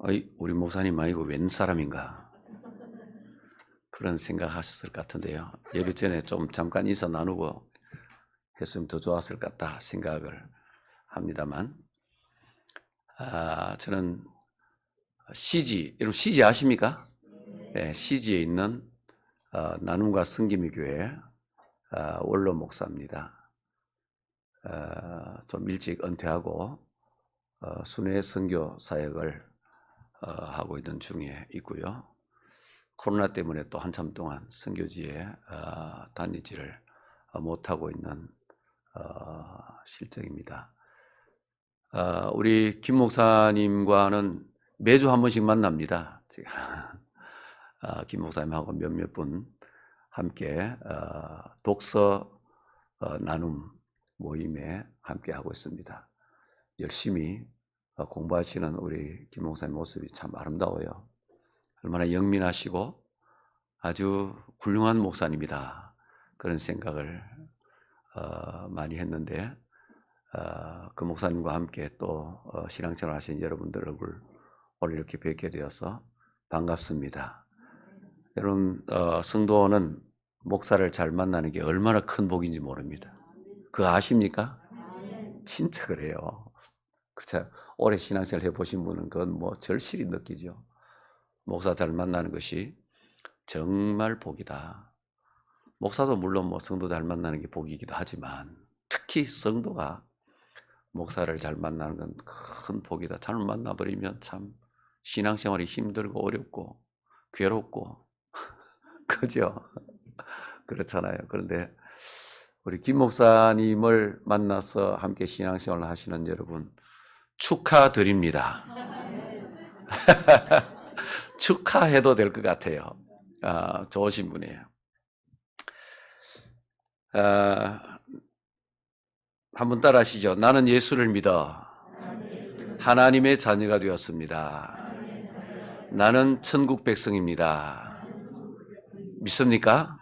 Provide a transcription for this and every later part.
우리 목사님 아니고 웬 사람인가? 그런 생각하셨을 것 같은데요. 예배 전에 좀 잠깐 인사 나누고 했으면 더 좋았을 것 같다 생각을 합니다만, 저는 CG, 여러분 CG 아십니까? 네, CG에 있는 나눔과 성김이 교회 원로 목사입니다. 좀 일찍 은퇴하고 순회 선교 사역을 하고 있는 중에 있고요. 코로나 때문에 또 한참 동안 선교지에 다니지를 못하고 있는 실정입니다. 우리 김 목사님과는 매주 한 번씩 만납니다. 김 목사님하고 몇몇 분 함께 독서 나눔 모임에 함께 하고 있습니다. 열심히 공부하시는 우리 김 목사님 모습이 참 아름다워요. 얼마나 영민하시고 아주 훌륭한 목사님이다, 그런 생각을 많이 했는데, 그 목사님과 함께 또 신앙생활 하신 여러분들 얼굴 오늘 이렇게 뵙게 되어서 반갑습니다. 여러분, 성도는 목사를 잘 만나는 게 얼마나 큰 복인지 모릅니다. 그거 아십니까? 진짜 그래요. 그쵸? 오래 신앙생활 해보신 분은 그건 뭐 절실히 느끼죠. 목사 잘 만나는 것이 정말 복이다. 목사도 물론 뭐 성도 잘 만나는 게 복이기도 하지만 특히 성도가 목사를 잘 만나는 건 큰 복이다. 잘못 만나버리면 참 신앙생활이 힘들고 어렵고 괴롭고 그죠? 그렇잖아요. 그런데 우리 김 목사님을 만나서 함께 신앙생활을 하시는 여러분 축하드립니다. 축하해도 될 것 같아요. 좋으신 분이에요. 한번 따라 하시죠. 나는 예수를 믿어 하나님의 자녀가 되었습니다. 나는 천국 백성입니다. 믿습니까?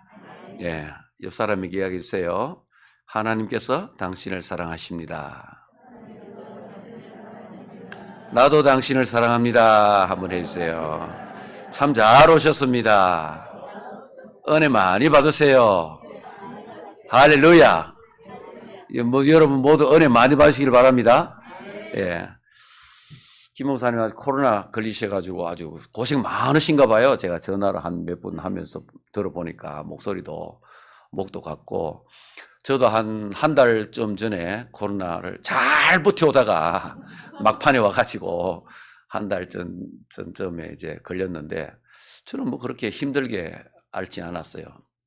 예, 옆 사람에게 이야기해 주세요. 하나님께서 당신을 사랑하십니다. 나도 당신을 사랑합니다. 한번 해주세요. 참 잘 오셨습니다. 은혜 많이 받으세요. 할렐루야. 여러분 모두 은혜 많이 받으시길 바랍니다. 예. 김 목사님 코로나 걸리셔가지고 아주 고생 많으신가 봐요. 제가 전화를 한 몇 분 하면서 들어보니까 목소리도 목도 같고, 저도 한 달쯤 전에 코로나를 잘 버텨오다가 막판에 와가지고 한 달 전쯤에 이제 걸렸는데, 저는 뭐 그렇게 힘들게 앓지 않았어요.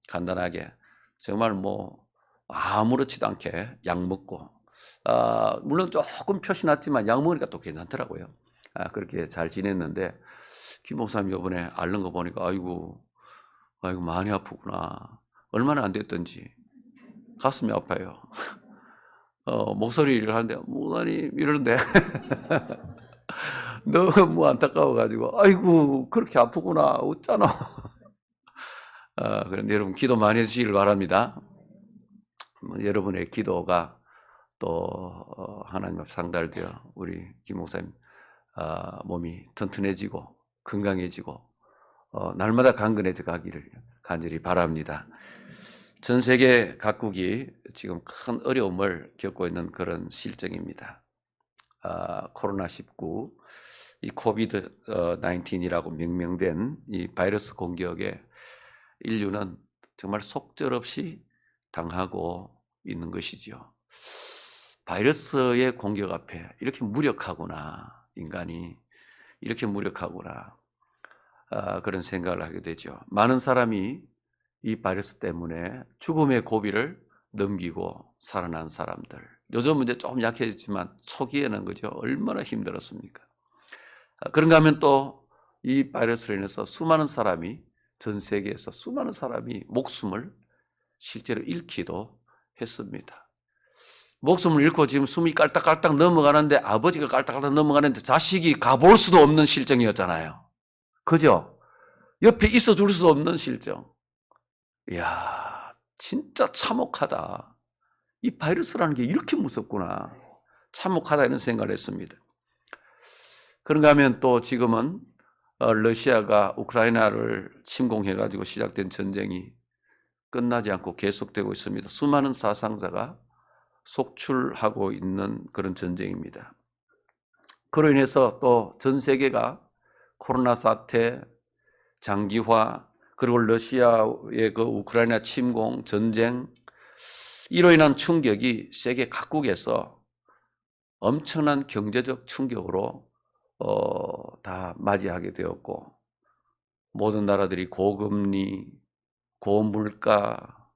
간단하게 정말 뭐 아무렇지도 않게 약 먹고, 물론 조금 표시 났지만 약 먹으니까 또 괜찮더라고요. 그렇게 잘 지냈는데, 김 목사님 이번에 앓는 거 보니까 아이고 많이 아프구나. 얼마나 안 됐던지 가슴이 아파요. 목소리를 하는데 목사님 이러는데 너무 안타까워가지고 아이고 그렇게 아프구나 웃잖아. 그런데 여러분 기도 많이 해주시길 바랍니다. 여러분의 기도가 또 하나님 앞 상달되어 우리 김 목사님 몸이 튼튼해지고 건강해지고 날마다 강건해져 가기를 간절히 바랍니다. 전 세계 각국이 지금 큰 어려움을 겪고 있는 그런 실정입니다. 코로나19, 이 코비드 19이라고 명명된 이 바이러스 공격에 인류는 정말 속절없이 당하고 있는 것이죠. 바이러스의 공격 앞에 이렇게 무력하구나, 인간이 이렇게 무력하구나, 그런 생각을 하게 되죠. 많은 사람이 이 바이러스 때문에 죽음의 고비를 넘기고 살아난 사람들, 요즘은 이제 조금 약해졌지만 초기에는 그죠, 얼마나 힘들었습니까? 그런가 하면 또 이 바이러스로 인해서 수많은 사람이, 전 세계에서 수많은 사람이 목숨을 실제로 잃기도 했습니다. 목숨을 잃고 지금 숨이 깔딱깔딱 넘어가는데, 아버지가 깔딱깔딱 넘어가는데 자식이 가볼 수도 없는 실정이었잖아요. 그죠? 옆에 있어 줄 수 없는 실정. 이야, 진짜 참혹하다. 이 바이러스라는 게 이렇게 무섭구나. 참혹하다, 이런 생각을 했습니다. 그런가 하면 또 지금은 러시아가 우크라이나를 침공해가지고 시작된 전쟁이 끝나지 않고 계속되고 있습니다. 수많은 사상자가 속출하고 있는 그런 전쟁입니다. 그로 인해서 또 전 세계가 코로나 사태, 장기화, 그리고 러시아의 그 우크라이나 침공, 전쟁, 이로 인한 충격이 세계 각국에서 엄청난 경제적 충격으로 다 맞이하게 되었고, 모든 나라들이 고금리, 고물가,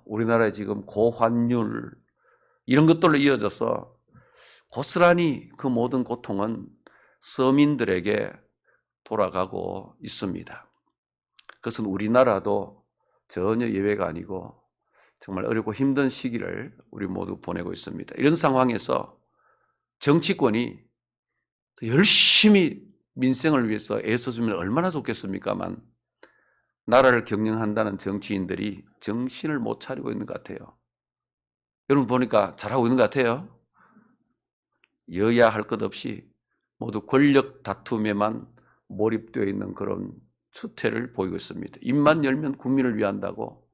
우리나라에 지금 고환율, 이런 것들로 이어져서 고스란히 그 모든 고통은 서민들에게 돌아가고 있습니다. 그것은 우리나라도 전혀 예외가 아니고 정말 어렵고 힘든 시기를 우리 모두 보내고 있습니다. 이런 상황에서 정치권이 열심히 민생을 위해서 애써주면 얼마나 좋겠습니까만, 나라를 경영한다는 정치인들이 정신을 못 차리고 있는 것 같아요. 여러분 보니까 잘하고 있는 것 같아요. 여야 할 것 없이 모두 권력 다툼에만 몰입되어 있는 그런 추태를 보이고 있습니다. 입만 열면 국민을 위한다고,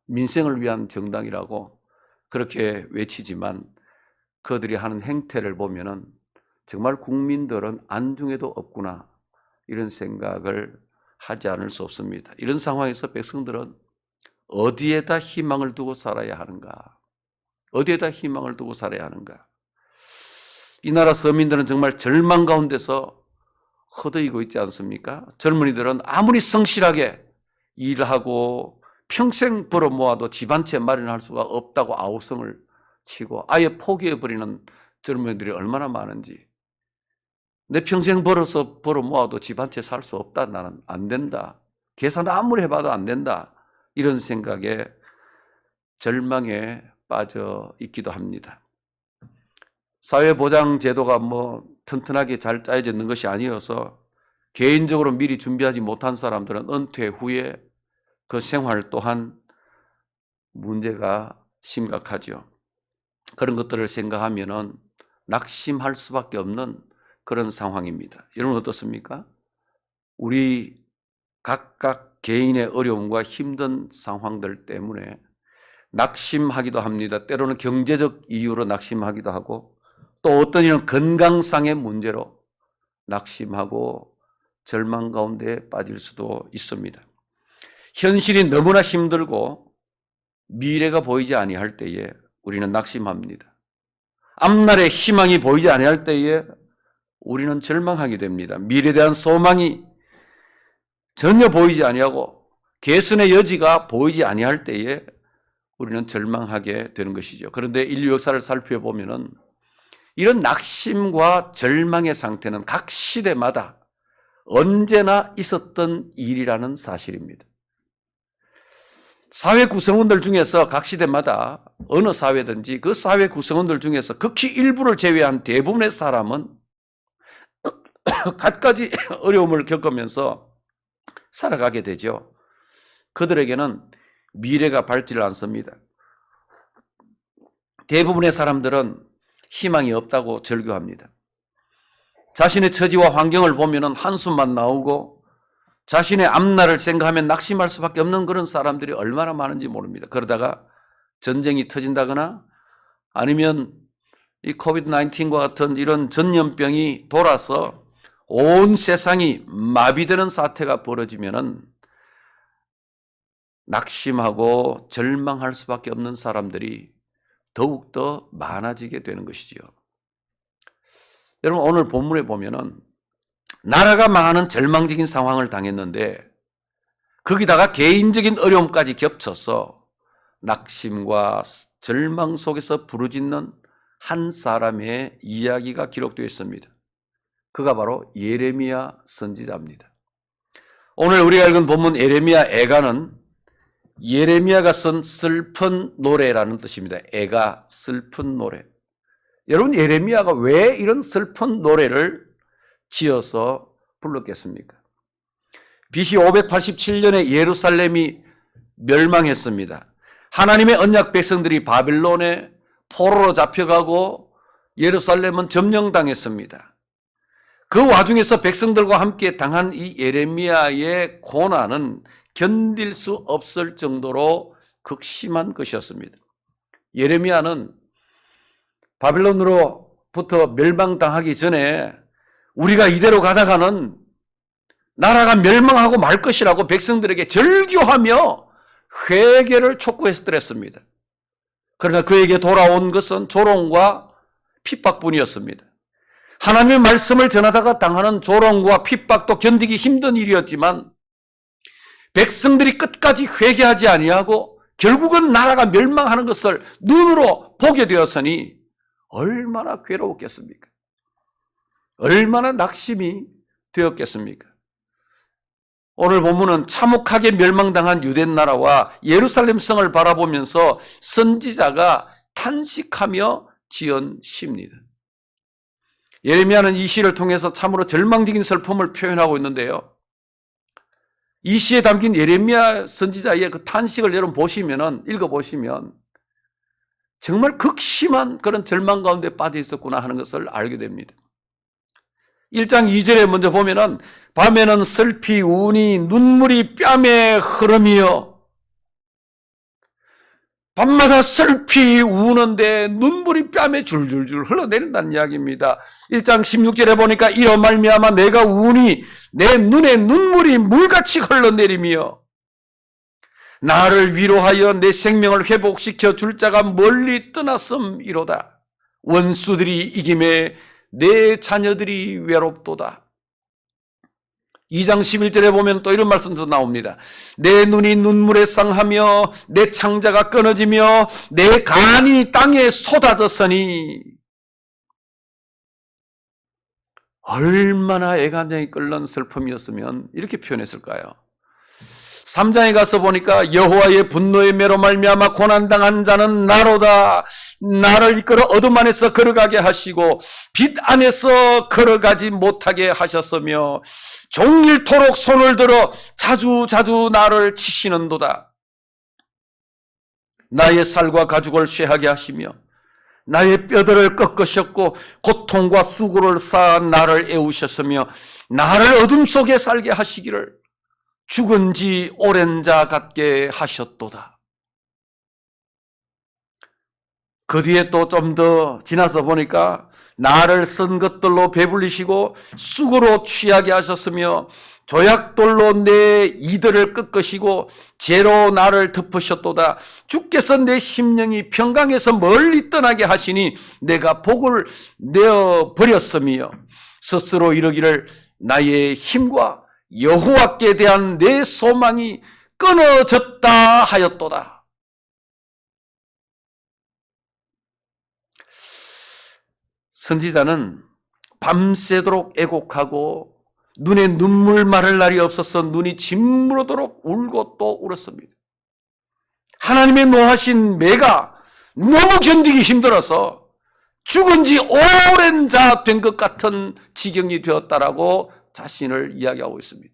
민생을 위한 정당이라고 그렇게 외치지만 그들이 하는 행태를 보면은 정말 국민들은 안중에도 없구나, 이런 생각을 하지 않을 수 없습니다. 이런 상황에서 백성들은 어디에다 희망을 두고 살아야 하는가? 어디에다 희망을 두고 살아야 하는가? 이 나라 서민들은 정말 절망 가운데서 허덕이고 있지 않습니까? 젊은이들은 아무리 성실하게 일하고 평생 벌어 모아도 집 한 채 마련할 수가 없다고 아우성을 치고 아예 포기해버리는 젊은이들이 얼마나 많은지, 내 평생 벌어 모아도 집 한 채 살 수 없다, 나는 안 된다, 계산 아무리 해봐도 안 된다, 이런 생각에 절망에 빠져 있기도 합니다. 사회보장제도가 튼튼하게 잘 짜여져 있는 것이 아니어서 개인적으로 미리 준비하지 못한 사람들은 은퇴 후에 그 생활 또한 문제가 심각하죠. 그런 것들을 생각하면은 낙심할 수밖에 없는 그런 상황입니다. 여러분 어떻습니까? 우리 각각 개인의 어려움과 힘든 상황들 때문에 낙심하기도 합니다. 때로는 경제적 이유로 낙심하기도 하고, 또 어떤 이런 건강상의 문제로 낙심하고 절망 가운데 빠질 수도 있습니다. 현실이 너무나 힘들고 미래가 보이지 아니할 때에 우리는 낙심합니다. 앞날에 희망이 보이지 아니할 때에 우리는 절망하게 됩니다. 미래에 대한 소망이 전혀 보이지 아니하고 개선의 여지가 보이지 아니할 때에 우리는 절망하게 되는 것이죠. 그런데 인류 역사를 살펴보면은 이런 낙심과 절망의 상태는 각 시대마다 언제나 있었던 일이라는 사실입니다. 사회 구성원들 중에서 각 시대마다 어느 사회든지 그 사회 구성원들 중에서 극히 일부를 제외한 대부분의 사람은 갖가지 어려움을 겪으면서 살아가게 되죠. 그들에게는 미래가 밝지를 않습니다. 대부분의 사람들은 희망이 없다고 절규합니다. 자신의 처지와 환경을 보면 한숨만 나오고 자신의 앞날을 생각하면 낙심할 수밖에 없는 그런 사람들이 얼마나 많은지 모릅니다. 그러다가 전쟁이 터진다거나 아니면 이 코비드-19과 같은 이런 전염병이 돌아서 온 세상이 마비되는 사태가 벌어지면은 낙심하고 절망할 수밖에 없는 사람들이 더욱더 많아지게 되는 것이지요. 여러분 오늘 본문에 보면은 나라가 망하는 절망적인 상황을 당했는데 거기다가 개인적인 어려움까지 겹쳐서 낙심과 절망 속에서 부르짖는 한 사람의 이야기가 기록되어 있습니다. 그가 바로 예레미야 선지자입니다. 오늘 우리가 읽은 본문 예레미야 애가는 예레미야가 쓴 슬픈 노래라는 뜻입니다. 애가 슬픈 노래. 여러분 예레미야가 왜 이런 슬픈 노래를 지어서 불렀겠습니까? BC 587년에 예루살렘이 멸망했습니다. 하나님의 언약 백성들이 바빌론에 포로로 잡혀가고 예루살렘은 점령당했습니다. 그 와중에서 백성들과 함께 당한 이 예레미야의 고난은 견딜 수 없을 정도로 극심한 것이었습니다. 예레미야는 바빌론으로부터 멸망당하기 전에 우리가 이대로 가다가는 나라가 멸망하고 말 것이라고 백성들에게 절규하며 회개를 촉구했더랬습니다. 그러나 그에게 돌아온 것은 조롱과 핍박뿐이었습니다. 하나님의 말씀을 전하다가 당하는 조롱과 핍박도 견디기 힘든 일이었지만 백성들이 끝까지 회개하지 아니하고 결국은 나라가 멸망하는 것을 눈으로 보게 되었으니 얼마나 괴로웠겠습니까? 얼마나 낙심이 되었겠습니까? 오늘 본문은 참혹하게 멸망당한 유대 나라와 예루살렘 성을 바라보면서 선지자가 탄식하며 지은 시입니다. 예레미야는 이 시를 통해서 참으로 절망적인 슬픔을 표현하고 있는데요. 이 시에 담긴 예레미야 선지자의 그 탄식을 여러분 보시면은, 읽어보시면 정말 극심한 그런 절망 가운데 빠져 있었구나 하는 것을 알게 됩니다. 1장 2절에 먼저 보면은 밤에는 슬피 우니 눈물이 뺨에 흐름이여. 밤마다 슬피 우는데 눈물이 뺨에 줄줄줄 흘러내린다는 이야기입니다. 1장 16절에 보니까 이로 말미암아 내가 우니 내 눈에 눈물이 물같이 흘러내리며 나를 위로하여 내 생명을 회복시켜 줄 자가 멀리 떠났음이로다. 원수들이 이김에 내 자녀들이 외롭도다. 2장 11절에 보면 또 이런 말씀도 나옵니다. 내 눈이 눈물에 상하며 내 창자가 끊어지며 내 간이 땅에 쏟아졌으니. 얼마나 애간장이 끓는 슬픔이었으면 이렇게 표현했을까요? 3장에 가서 보니까 여호와의 분노의 매로 말미암아 고난당한 자는 나로다. 나를 이끌어 어둠 안에서 걸어가게 하시고 빛 안에서 걸어가지 못하게 하셨으며 종일토록 손을 들어 자주자주 나를 치시는도다. 나의 살과 가죽을 쇠하게 하시며 나의 뼈들을 꺾으셨고 고통과 수고를 쌓아 나를 애우셨으며 나를 어둠 속에 살게 하시기를 죽은 지 오랜 자 같게 하셨도다. 그 뒤에 또 좀 더 지나서 보니까 나를 쓴 것들로 배불리시고 쑥으로 취하게 하셨으며 조약돌로 내 이들을 꺾으시고 재로 나를 덮으셨도다. 주께서 내 심령이 평강에서 멀리 떠나게 하시니 내가 복을 내어 버렸으며 스스로 이르기를 나의 힘과 여호와께 대한 내 소망이 끊어졌다 하였도다. 선지자는 밤새도록 애곡하고 눈에 눈물 마를 날이 없어서 눈이 짓무르도록 울고 또 울었습니다. 하나님의 노하신 매가 너무 견디기 힘들어서 죽은 지 오랜 자 된 것 같은 지경이 되었다라고 자신을 이야기하고 있습니다.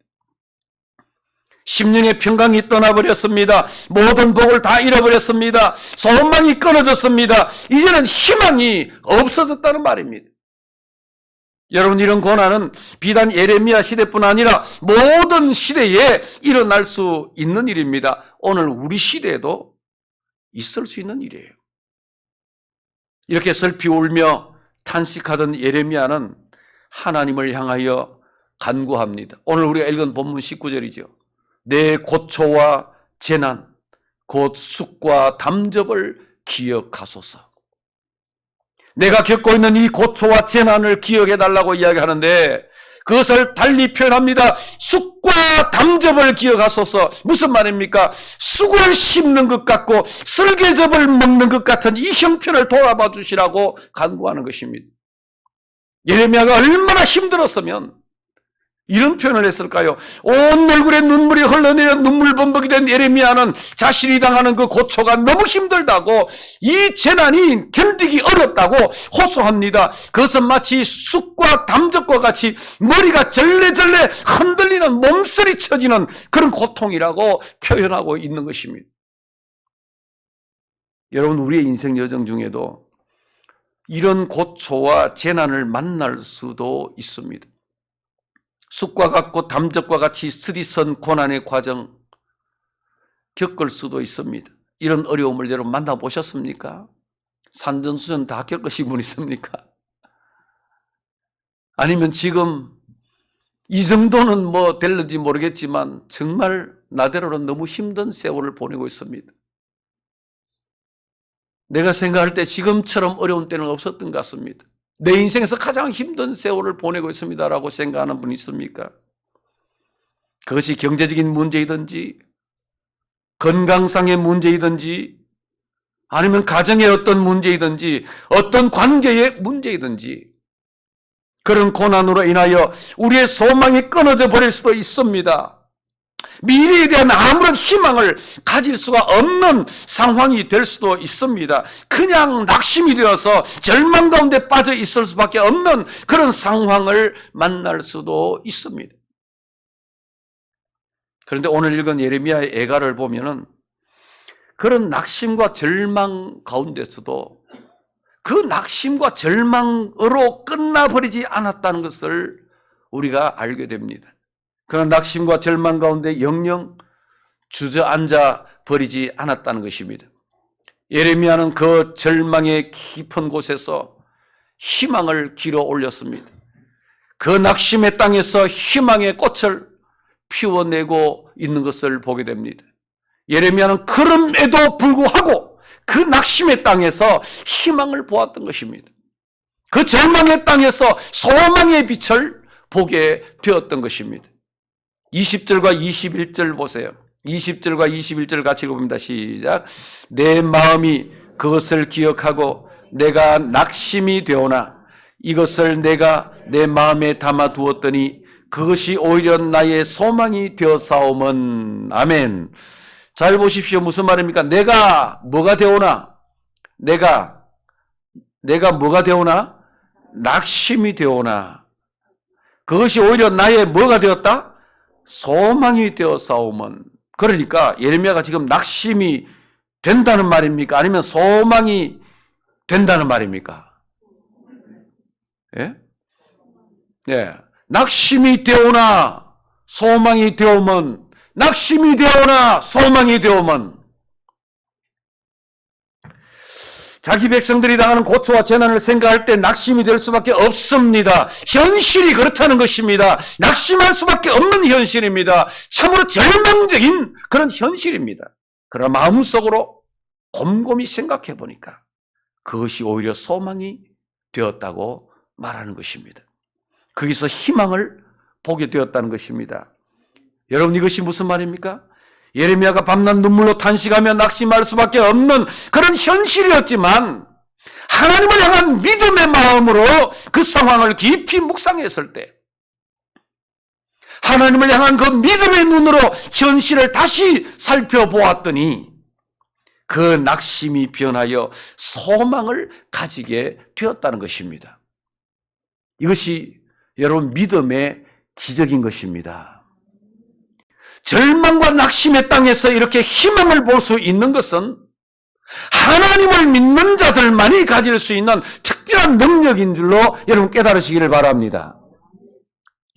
심령의 평강이 떠나버렸습니다. 모든 복을 다 잃어버렸습니다. 소망이 끊어졌습니다. 이제는 희망이 없어졌다는 말입니다. 여러분, 이런 고난은 비단 예레미야 시대뿐 아니라 모든 시대에 일어날 수 있는 일입니다. 오늘 우리 시대에도 있을 수 있는 일이에요. 이렇게 슬피 울며 탄식하던 예레미야는 하나님을 향하여 간구합니다. 오늘 우리가 읽은 본문 19절이죠. 내 고초와 재난, 곧 쑥과 담접을 기억하소서. 내가 겪고 있는 이 고초와 재난을 기억해달라고 이야기하는데 그것을 달리 표현합니다. 쑥과 담접을 기억하소서. 무슨 말입니까? 쑥을 씹는 것 같고 쓸개즙을 먹는 것 같은 이 형편을 돌아봐 주시라고 간구하는 것입니다. 예레미야가 얼마나 힘들었으면 이런 표현을 했을까요? 온 얼굴에 눈물이 흘러내려 눈물범벅이 된 예레미야는 자신이 당하는 그 고초가 너무 힘들다고, 이 재난이 견디기 어렵다고 호소합니다. 그것은 마치 쑥과 담즙과 같이 머리가 절레절레 흔들리는, 몸서리 쳐지는 그런 고통이라고 표현하고 있는 것입니다. 여러분, 우리의 인생 여정 중에도 이런 고초와 재난을 만날 수도 있습니다. 쑥과 같고 담적과 같이 스디선 고난의 과정 겪을 수도 있습니다. 이런 어려움을 여러분 만나보셨습니까? 산전수전 다 겪으신 분 있습니까? 아니면 지금 이 정도는 뭐 될는지 모르겠지만 정말 나대로는 너무 힘든 세월을 보내고 있습니다. 내가 생각할 때 지금처럼 어려운 때는 없었던 것 같습니다. 내 인생에서 가장 힘든 세월을 보내고 있습니다라고 생각하는 분 있습니까? 그것이 경제적인 문제이든지 건강상의 문제이든지 아니면 가정의 어떤 문제이든지 어떤 관계의 문제이든지 그런 고난으로 인하여 우리의 소망이 끊어져 버릴 수도 있습니다. 미래에 대한 아무런 희망을 가질 수가 없는 상황이 될 수도 있습니다. 그냥 낙심이 되어서 절망 가운데 빠져 있을 수밖에 없는 그런 상황을 만날 수도 있습니다. 그런데 오늘 읽은 예레미야의 애가를 보면은 그런 낙심과 절망 가운데서도 그 낙심과 절망으로 끝나버리지 않았다는 것을 우리가 알게 됩니다. 그런 낙심과 절망 가운데 영영 주저앉아 버리지 않았다는 것입니다. 예레미야는 그 절망의 깊은 곳에서 희망을 길어 올렸습니다. 그 낙심의 땅에서 희망의 꽃을 피워내고 있는 것을 보게 됩니다. 예레미야는 그럼에도 불구하고 그 낙심의 땅에서 희망을 보았던 것입니다. 그 절망의 땅에서 소망의 빛을 보게 되었던 것입니다. 20절과 21절 보세요. 20절과 21절 같이 읽어봅니다. 시작. 내 마음이 그것을 기억하고 내가 낙심이 되오나 이것을 내가 내 마음에 담아두었더니 그것이 오히려 나의 소망이 되어사오면. 아멘. 잘 보십시오. 무슨 말입니까? 내가 뭐가 되오나? 내가 뭐가 되오나? 낙심이 되오나 그것이 오히려 나의 뭐가 되었다? 소망이 되어사오면. 그러니까 예레미야가 지금 낙심이 된다는 말입니까? 아니면 소망이 된다는 말입니까? 예? 예. 낙심이 되오나 소망이 되오면, 낙심이 되오나 소망이 되오면. 자기 백성들이 당하는 고초와 재난을 생각할 때 낙심이 될 수밖에 없습니다. 현실이 그렇다는 것입니다. 낙심할 수밖에 없는 현실입니다. 참으로 절망적인 그런 현실입니다. 그러나 마음속으로 곰곰이 생각해 보니까 그것이 오히려 소망이 되었다고 말하는 것입니다. 거기서 희망을 보게 되었다는 것입니다. 여러분, 이것이 무슨 말입니까? 예레미야가 밤낮 눈물로 탄식하며 낙심할 수밖에 없는 그런 현실이었지만 하나님을 향한 믿음의 마음으로 그 상황을 깊이 묵상했을 때 하나님을 향한 그 믿음의 눈으로 현실을 다시 살펴보았더니 그 낙심이 변하여 소망을 가지게 되었다는 것입니다. 이것이 여러분 믿음의 기적인 것입니다. 절망과 낙심의 땅에서 이렇게 희망을 볼 수 있는 것은 하나님을 믿는 자들만이 가질 수 있는 특별한 능력인 줄로 여러분 깨달으시기를 바랍니다.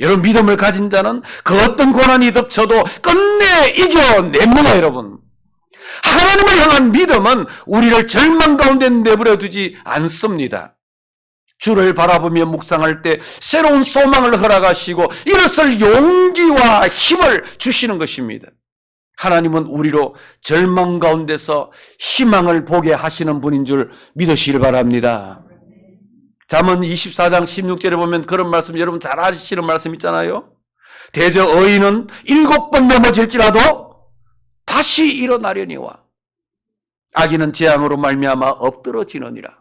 여러분, 믿음을 가진 자는 그 어떤 고난이 덮쳐도 끝내 이겨냅니다. 여러분, 하나님을 향한 믿음은 우리를 절망 가운데 내버려 두지 않습니다. 주를 바라보며 묵상할 때 새로운 소망을 허락하시고 일어설 용기와 힘을 주시는 것입니다. 하나님은 우리로 절망 가운데서 희망을 보게 하시는 분인 줄 믿으시길 바랍니다. 잠언 24장 16절에 보면 그런 말씀, 여러분 잘 아시는 말씀 있잖아요. 대저 의인은 7번 넘어질지라도 다시 일어나려니와 악인은 재앙으로 말미암아 엎드러지느니라.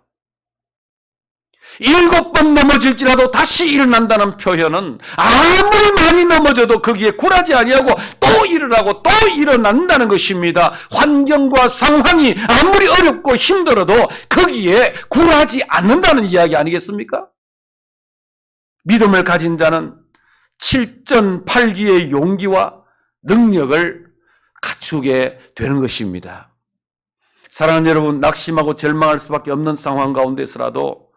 7번 넘어질지라도 다시 일어난다는 표현은 아무리 많이 넘어져도 거기에 굴하지 아니하고 또 일어나고 또 일어난다는 것입니다. 환경과 상황이 아무리 어렵고 힘들어도 거기에 굴하지 않는다는 이야기 아니겠습니까? 믿음을 가진 자는 7전8기의 용기와 능력을 갖추게 되는 것입니다. 사랑하는 여러분, 낙심하고 절망할 수밖에 없는 상황 가운데서라도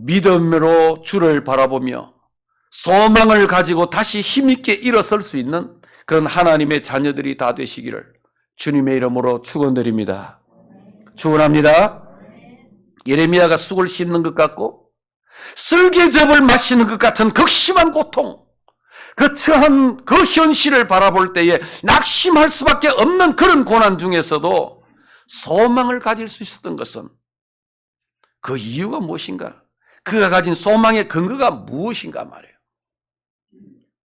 믿음으로 주를 바라보며 소망을 가지고 다시 힘있게 일어설 수 있는 그런 하나님의 자녀들이 다 되시기를 주님의 이름으로 축원드립니다. 축원합니다. 예레미야가 쑥을 씹는 것 같고 쓸개즙을 마시는 것 같은 극심한 고통, 그 처한 그 현실을 바라볼 때에 낙심할 수밖에 없는 그런 고난 중에서도 소망을 가질 수 있었던 것은 그 이유가 무엇인가? 그가 가진 소망의 근거가 무엇인가 말이에요.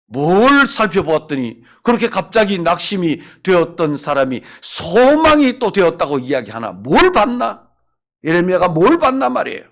뭘 살펴보았더니 그렇게 갑자기 낙심이 되었던 사람이 소망이 또 되었다고 이야기하나? 뭘 봤나? 예레미야가 뭘 봤나 말이에요.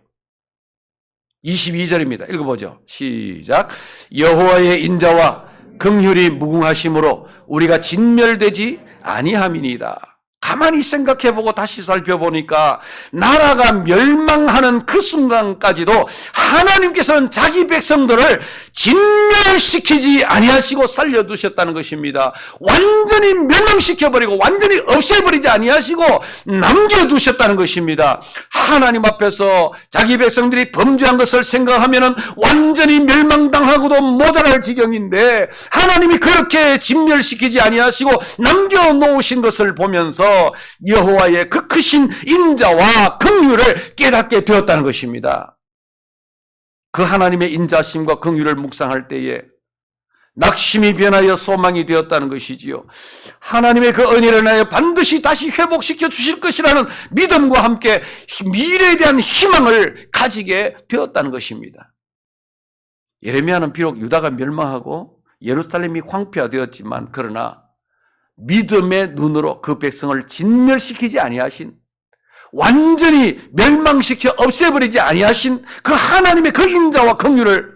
22절입니다. 읽어보죠. 시작. 여호와의 인자와 긍휼이 무궁하심으로 우리가 진멸되지 아니함이니이다. 가만히 생각해보고 다시 살펴보니까 나라가 멸망하는 그 순간까지도 하나님께서는 자기 백성들을 진멸시키지 아니하시고 살려두셨다는 것입니다. 완전히 멸망시켜버리고 완전히 없애버리지 아니하시고 남겨두셨다는 것입니다. 하나님 앞에서 자기 백성들이 범죄한 것을 생각하면 완전히 멸망당하고도 모자랄 지경인데 하나님이 그렇게 진멸시키지 아니하시고 남겨놓으신 것을 보면서 여호와의 그 크신 인자와 긍휼을 깨닫게 되었다는 것입니다. 그 하나님의 인자심과 긍휼을 묵상할 때에 낙심이 변하여 소망이 되었다는 것이지요. 하나님의 그 은혜를 인하여 반드시 다시 회복시켜 주실 것이라는 믿음과 함께 미래에 대한 희망을 가지게 되었다는 것입니다. 예레미야는 비록 유다가 멸망하고 예루살렘이 황폐화되었지만 그러나 믿음의 눈으로 그 백성을 진멸시키지 아니하신, 완전히 멸망시켜 없애버리지 아니하신 그 하나님의 그 인자와 긍휼을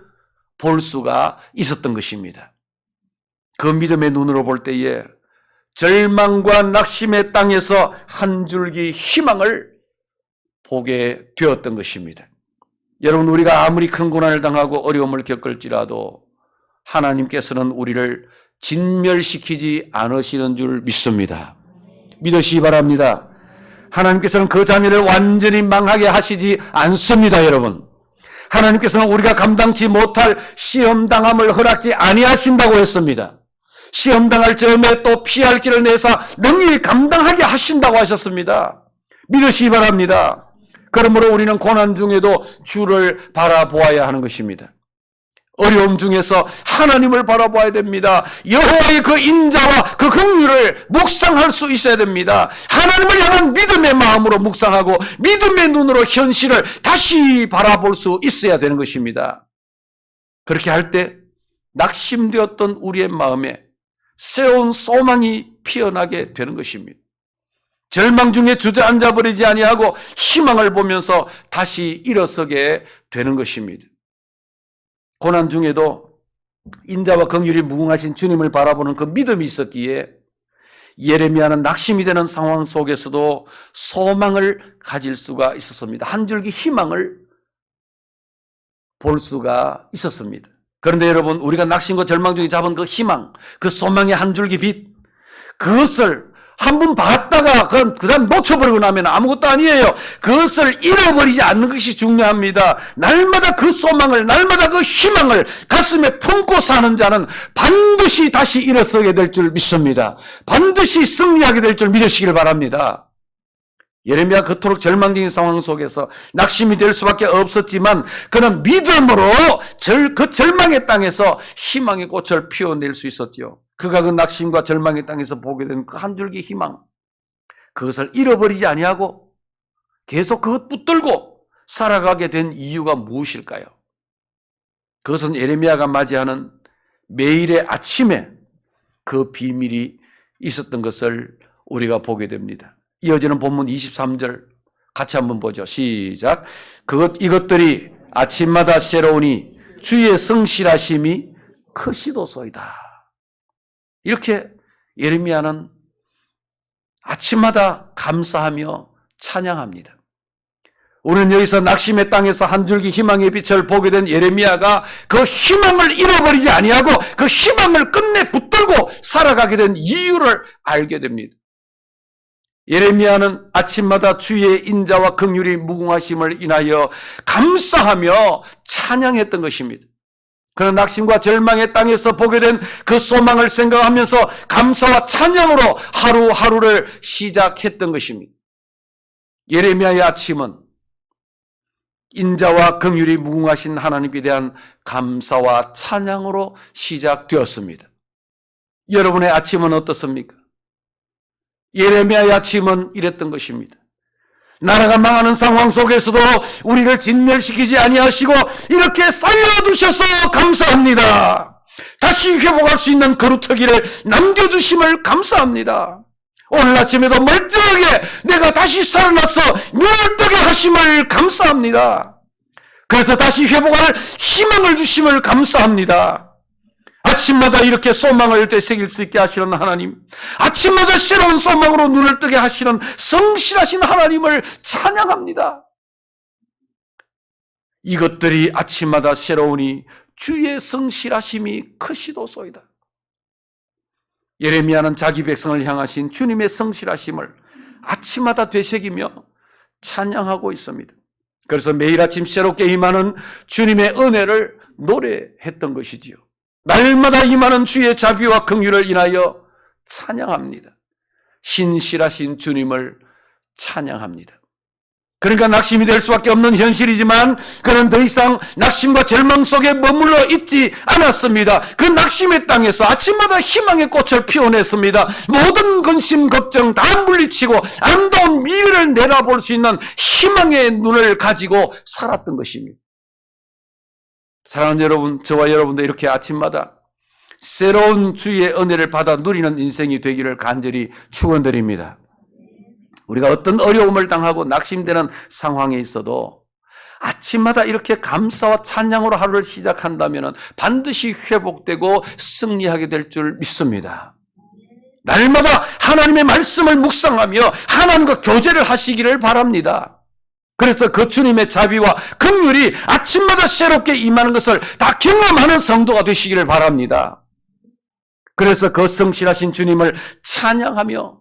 볼 수가 있었던 것입니다. 그 믿음의 눈으로 볼 때에 절망과 낙심의 땅에서 한 줄기 희망을 보게 되었던 것입니다. 여러분, 우리가 아무리 큰 고난을 당하고 어려움을 겪을지라도 하나님께서는 우리를 진멸시키지 않으시는 줄 믿습니다. 믿으시기 바랍니다. 하나님께서는 그 자녀를 완전히 망하게 하시지 않습니다, 여러분. 하나님께서는 우리가 감당치 못할 시험당함을 허락지 아니하신다고 했습니다. 시험당할 즈음에 또 피할 길을 내사 능히 감당하게 하신다고 하셨습니다. 믿으시기 바랍니다. 그러므로 우리는 고난 중에도 주를 바라보아야 하는 것입니다. 어려움 중에서 하나님을 바라봐야 됩니다. 여호와의 그 인자와 그 긍휼을 묵상할 수 있어야 됩니다. 하나님을 향한 믿음의 마음으로 묵상하고 믿음의 눈으로 현실을 다시 바라볼 수 있어야 되는 것입니다. 그렇게 할 때 낙심되었던 우리의 마음에 새로운 소망이 피어나게 되는 것입니다. 절망 중에 주저앉아 버리지 아니하고 희망을 보면서 다시 일어서게 되는 것입니다. 고난 중에도 인자와 긍휼이 무궁하신 주님을 바라보는 그 믿음이 있었기에 예레미야는 낙심이 되는 상황 속에서도 소망을 가질 수가 있었습니다. 한 줄기 희망을 볼 수가 있었습니다. 그런데 여러분, 우리가 낙심과 절망 중에 잡은 그 희망, 그 소망의 한 줄기 빛, 그것을 한 번 봤다가 그 다음 놓쳐버리고 나면 아무것도 아니에요. 그것을 잃어버리지 않는 것이 중요합니다. 날마다 그 소망을, 날마다 그 희망을 가슴에 품고 사는 자는 반드시 다시 일어서게 될 줄 믿습니다. 반드시 승리하게 될 줄 믿으시길 바랍니다. 예레미야 그토록 절망적인 상황 속에서 낙심이 될 수밖에 없었지만 그는 믿음으로 그 절망의 땅에서 희망의 꽃을 피워낼 수 있었지요. 그가 그 낙심과 절망의 땅에서 보게 된 그 한 줄기 희망, 그것을 잃어버리지 아니하고 계속 그것 붙들고 살아가게 된 이유가 무엇일까요? 그것은 예레미야가 맞이하는 매일의 아침에 그 비밀이 있었던 것을 우리가 보게 됩니다. 이어지는 본문 23절 같이 한번 보죠. 시작. 이것들이 아침마다 새로우니 주의 성실하심이 크시도소이다. 이렇게 예레미야는 아침마다 감사하며 찬양합니다. 우리는 여기서 낙심의 땅에서 한 줄기 희망의 빛을 보게 된 예레미야가 그 희망을 잃어버리지 아니하고 그 희망을 끝내 붙들고 살아가게 된 이유를 알게 됩니다. 예레미야는 아침마다 주의 인자와 긍휼이 무궁하심을 인하여 감사하며 찬양했던 것입니다. 그런 낙심과 절망의 땅에서 보게 된 그 소망을 생각하면서 감사와 찬양으로 하루하루를 시작했던 것입니다. 예레미야의 아침은 인자와 긍휼이 무궁하신 하나님께 대한 감사와 찬양으로 시작되었습니다. 여러분의 아침은 어떻습니까? 예레미야의 아침은 이랬던 것입니다. 나라가 망하는 상황 속에서도 우리를 진멸시키지 아니하시고 이렇게 살려두셔서 감사합니다. 다시 회복할 수 있는 거루터기를 남겨주심을 감사합니다. 오늘 아침에도 멀쩡하게 내가 다시 살아나서 눈을 뜨게 하심을 감사합니다. 그래서 다시 회복할 희망을 주심을 감사합니다. 아침마다 이렇게 소망을 되새길 수 있게 하시는 하나님, 아침마다 새로운 소망으로 눈을 뜨게 하시는 성실하신 하나님을 찬양합니다. 이것들이 아침마다 새로우니 주의 성실하심이 크시도소이다. 예레미야는 자기 백성을 향하신 주님의 성실하심을 아침마다 되새기며 찬양하고 있습니다. 그래서 매일 아침 새롭게 임하는 주님의 은혜를 노래했던 것이지요. 날마다 임하는 주의 자비와 긍휼을 인하여 찬양합니다. 신실하신 주님을 찬양합니다. 그러니까 낙심이 될 수밖에 없는 현실이지만 그는 더 이상 낙심과 절망 속에 머물러 있지 않았습니다. 그 낙심의 땅에서 아침마다 희망의 꽃을 피워냈습니다. 모든 근심, 걱정 다 물리치고 아름다운 미래를 내다볼 수 있는 희망의 눈을 가지고 살았던 것입니다. 사랑하는 여러분, 저와 여러분도 이렇게 아침마다 새로운 주의 은혜를 받아 누리는 인생이 되기를 간절히 축원드립니다. 우리가 어떤 어려움을 당하고 낙심되는 상황에 있어도 아침마다 이렇게 감사와 찬양으로 하루를 시작한다면 반드시 회복되고 승리하게 될 줄 믿습니다. 날마다 하나님의 말씀을 묵상하며 하나님과 교제를 하시기를 바랍니다. 그래서 그 주님의 자비와 긍휼이 아침마다 새롭게 임하는 것을 다 경험하는 성도가 되시기를 바랍니다. 그래서 그 성실하신 주님을 찬양하며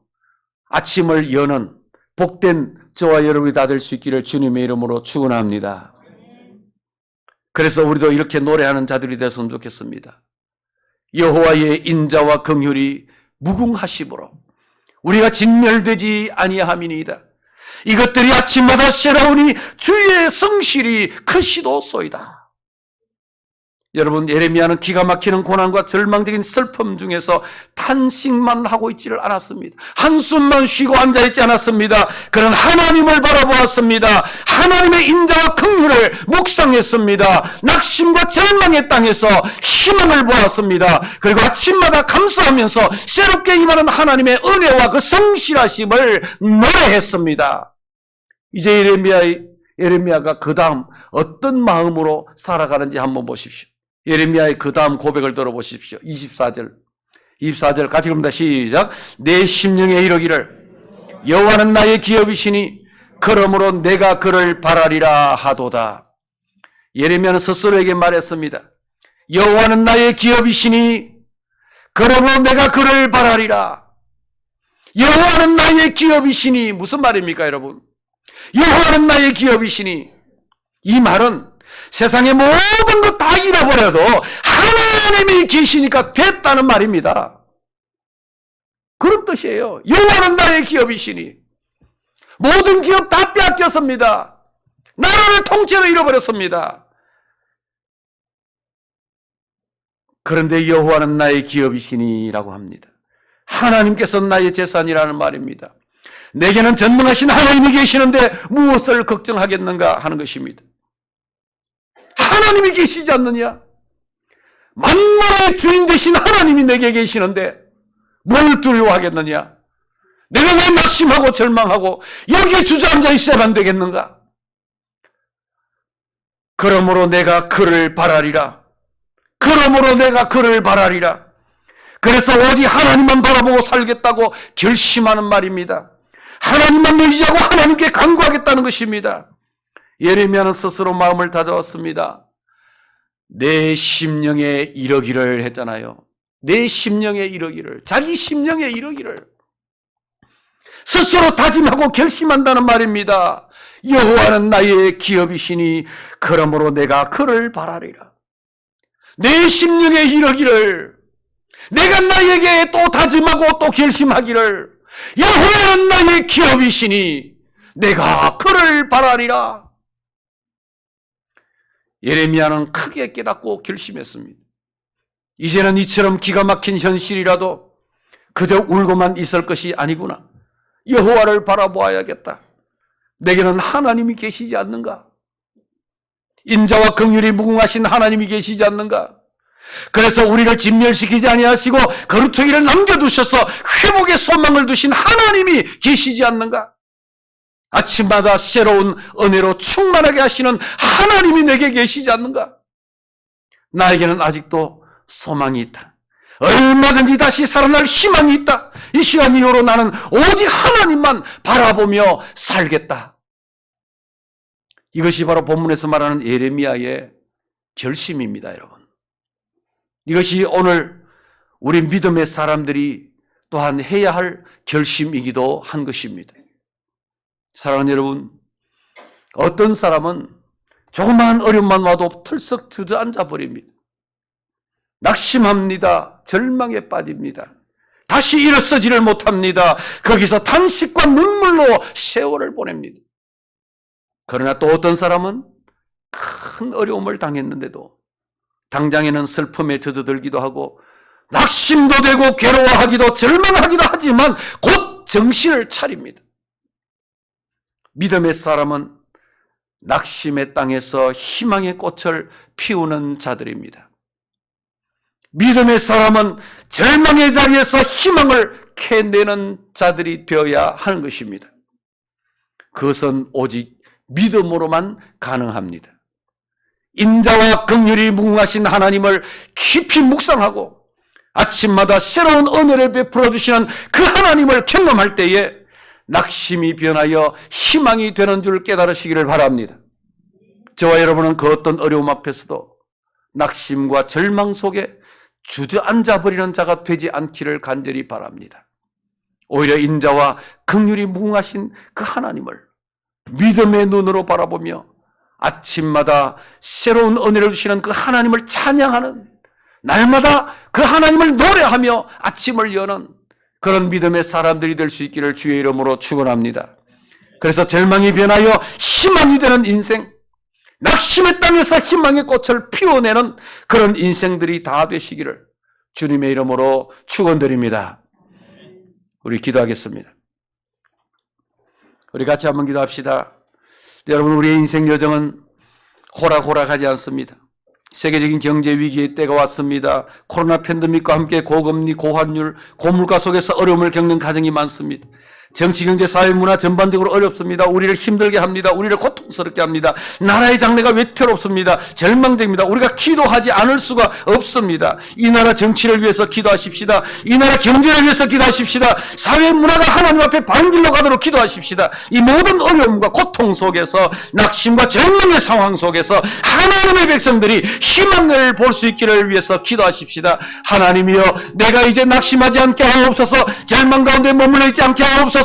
아침을 여는 복된 저와 여러분이 다 될 수 있기를 주님의 이름으로 축원합니다. 그래서 우리도 이렇게 노래하는 자들이 됐으면 좋겠습니다. 여호와의 인자와 긍휼이 무궁하심으로 우리가 진멸되지 아니함이니이다. 이것들이 아침마다 새로우니 주의 성실이 크시도소이다. 여러분, 예레미야는 기가 막히는 고난과 절망적인 슬픔 중에서 탄식만 하고 있지를 않았습니다. 한숨만 쉬고 앉아있지 않았습니다. 그는 하나님을 바라보았습니다. 하나님의 인자와 긍휼을 묵상했습니다. 낙심과 절망의 땅에서 희망을 보았습니다. 그리고 아침마다 감사하면서 새롭게 임하는 하나님의 은혜와 그 성실하심을 노래했습니다. 이제 예레미야가 그 다음 어떤 마음으로 살아가는지 한번 보십시오. 예레미야의 그 다음 고백을 들어보십시오. 24절 같이 갑니다. 시작. 내 심령에 이르기를 여호와는 나의 기업이시니 그러므로 내가 그를 바라리라 하도다. 예레미야는 스스로에게 말했습니다. 여호와는 나의 기업이시니 그러므로 내가 그를 바라리라. 여호와는 나의 기업이시니 무슨 말입니까, 여러분? 여호와는 나의 기업이시니, 이 말은 세상의 모든 것 다 잃어버려도 하나님이 계시니까 됐다는 말입니다. 그런 뜻이에요. 여호와는 나의 기업이시니 모든 기업 다 빼앗겼습니다. 나라를 통째로 잃어버렸습니다. 그런데 여호와는 나의 기업이시니라고 합니다. 하나님께서 나의 재산이라는 말입니다. 내게는 전능하신 하나님이 계시는데 무엇을 걱정하겠는가 하는 것입니다. 하나님이 계시지 않느냐? 만물의 주인 되신 하나님이 내게 계시는데 뭘 두려워하겠느냐? 내가 왜 낙심하고 절망하고 여기에 주저앉아 있어야만 되겠는가? 그러므로 내가 그를 바라리라. 그러므로 내가 그를 바라리라. 그래서 오직 하나님만 바라보고 살겠다고 결심하는 말입니다. 하나님만 의지하고 하나님께 간구하겠다는 것입니다. 예레미야는 스스로 마음을 다잡았습니다. 내 심령에 이르기를 했잖아요. 내 심령에 이르기를, 자기 심령에 이르기를 스스로 다짐하고 결심한다는 말입니다. 여호와는 나의 기업이시니 그러므로 내가 그를 바라리라. 내 심령에 이르기를, 내가 나에게 또 다짐하고 또 결심하기를, 여호와는 나의 기업이시니 내가 그를 바라리라. 예레미야는 크게 깨닫고 결심했습니다. 이제는 이처럼 기가 막힌 현실이라도 그저 울고만 있을 것이 아니구나. 여호와를 바라보아야겠다. 내게는 하나님이 계시지 않는가? 인자와 긍휼이 무궁하신 하나님이 계시지 않는가? 그래서 우리를 진멸시키지 아니하시고 거루터기를 남겨두셔서 회복의 소망을 두신 하나님이 계시지 않는가? 아침마다 새로운 은혜로 충만하게 하시는 하나님이 내게 계시지 않는가? 나에게는 아직도 소망이 있다. 얼마든지 다시 살아날 희망이 있다. 이 시간 이후로 나는 오직 하나님만 바라보며 살겠다. 이것이 바로 본문에서 말하는 예레미야의 결심입니다, 여러분. 이것이 오늘 우리 믿음의 사람들이 또한 해야 할 결심이기도 한 것입니다. 사랑하는 여러분, 어떤 사람은 조그마한 어려움만 와도 털썩 주저앉아 버립니다. 낙심합니다. 절망에 빠집니다. 다시 일어서지를 못합니다. 거기서 탄식과 눈물로 세월을 보냅니다. 그러나 또 어떤 사람은 큰 어려움을 당했는데도 당장에는 슬픔에 젖어들기도 하고 낙심도 되고 괴로워하기도 절망하기도 하지만 곧 정신을 차립니다. 믿음의 사람은 낙심의 땅에서 희망의 꽃을 피우는 자들입니다. 믿음의 사람은 절망의 자리에서 희망을 캐내는 자들이 되어야 하는 것입니다. 그것은 오직 믿음으로만 가능합니다. 인자와 긍휼이 무궁하신 하나님을 깊이 묵상하고 아침마다 새로운 은혜를 베풀어 주시는 그 하나님을 경험할 때에 낙심이 변하여 희망이 되는 줄 깨달으시기를 바랍니다. 저와 여러분은 그 어떤 어려움 앞에서도 낙심과 절망 속에 주저앉아 버리는 자가 되지 않기를 간절히 바랍니다. 오히려 인자와 긍휼이 무궁하신 그 하나님을 믿음의 눈으로 바라보며 아침마다 새로운 은혜를 주시는 그 하나님을 찬양하는, 날마다 그 하나님을 노래하며 아침을 여는 그런 믿음의 사람들이 될 수 있기를 주의 이름으로 축원합니다. 그래서 절망이 변하여 희망이 되는 인생, 낙심의 땅에서 희망의 꽃을 피워내는 그런 인생들이 다 되시기를 주님의 이름으로 축원드립니다. 우리 기도하겠습니다. 우리 같이 한번 기도합시다. 여러분, 우리의 인생 여정은 호락호락하지 않습니다. 세계적인 경제 위기의 때가 왔습니다. 코로나 팬데믹과 함께 고금리, 고환율, 고물가 속에서 어려움을 겪는 가정이 많습니다. 정치, 경제, 사회, 문화 전반적으로 어렵습니다. 우리를 힘들게 합니다. 우리를 고통스럽게 합니다. 나라의 장래가 외태롭습니다. 절망됩니다. 우리가 기도하지 않을 수가 없습니다. 이 나라 정치를 위해서 기도하십시다. 이 나라 경제를 위해서 기도하십시다. 사회, 문화가 하나님 앞에 바른 길로 가도록 기도하십시다. 이 모든 어려움과 고통 속에서, 낙심과 절망의 상황 속에서 하나님의 백성들이 희망을 볼 수 있기를 위해서 기도하십시다. 하나님이여, 내가 이제 낙심하지 않게 하옵소서. 절망 가운데 머물러 있지 않게 하옵소서.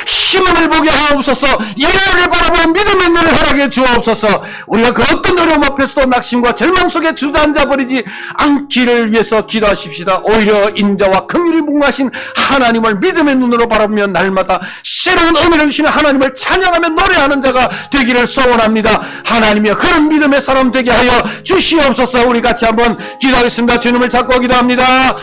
희망을 보게 하옵소서. 예언을 바라보는 믿음의 눈을 허락해 주옵소서. 우리가 그 어떤 어려움 앞에서도 낙심과 절망 속에 주저앉아 버리지 않기를 위해서 기도하십시다. 오히려 인자와 긍휼이 무궁하신 하나님을 믿음의 눈으로 바라보며 날마다 새로운 은혜를 주시는 하나님을 찬양하며 노래하는 자가 되기를 소원합니다. 하나님이여, 그런 믿음의 사람 되게 하여 주시옵소서. 우리 같이 한번 기도하겠습니다. 주님을 찾고 기도합니다.